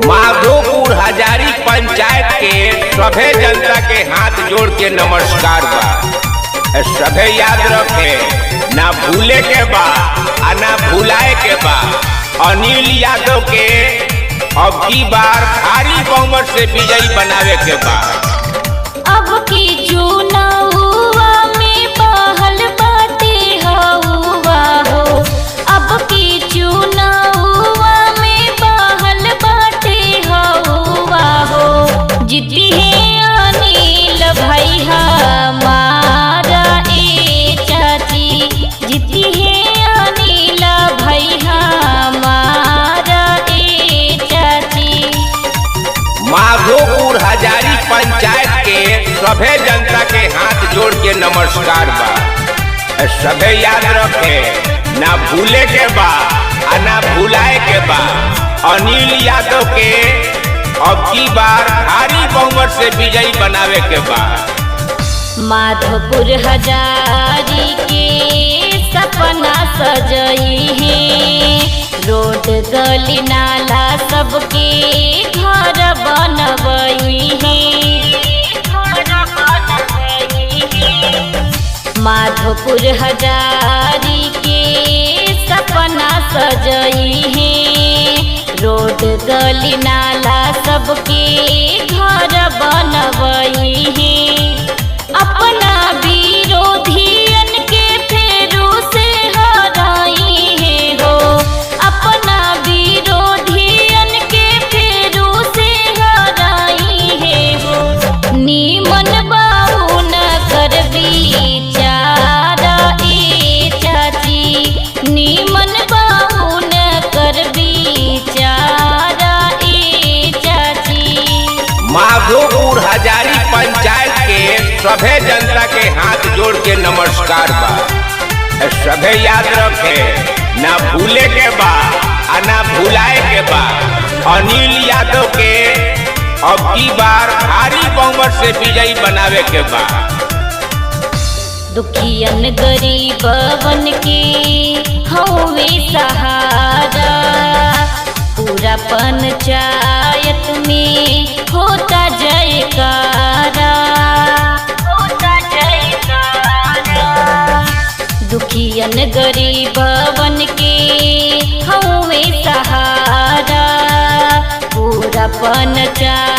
माधोपुर हजारी पंचायत के सभे जनता के हाथ जोड़ के नमस्कार बा। सभे याद रखे, ना भूले के बा आ ना भुलाए के बा। अनिल यादव के अब की बार भारी बहुमत से विजयी बनावे के बा। अब की चुनावा में बहल बाटे हवा हो, अब की चुनावा में बहल बाटे हवा हो। जीती है अनिल भाई हमारा ए चाची, जीती है अनिल भाई हमारा ए चाची। माधोपुर हजारी पंचायत के सभे जनता के हाथ जोड़ के नमस्कार बा। सभे याद रखे, ना भूले के बा आ ना भुलाए के बा। अनिल यादव के अब की बार भारी बहुमत से विजयी बनावे के बा। माधोपुर हजारी के सपना सजई है, रोड गली नाला सबके घर बनवई है। माधोपुर हजारी के सपना सजई है, रोड गली नाला सबके घर बनवई है। अपना विरोधियन के फेरू से हराई है हो, अपना विरोधियन के फेरू से हराई है हो। नीमन बाबू न कर बिचारा ए चाची, नीमन बाबू न कर बिचारा ए चाची। माधोपुर हजारी पंचायत के सभे जनता के हाथ जोड़ के नमस्कार बा। सभे याद रखे, ना भूले के बा आ ना भुलाए के बा। अनिल यादव के अब की बार भारी बहुमत से विजयी बनावे के बा। दुखियन गरीबवन के हवे सहारा, पूरा पंचायत में होता जयकारा, होता जयकारा। दुखियन गरीबवन के हवे सहारा, पूरा पंचायत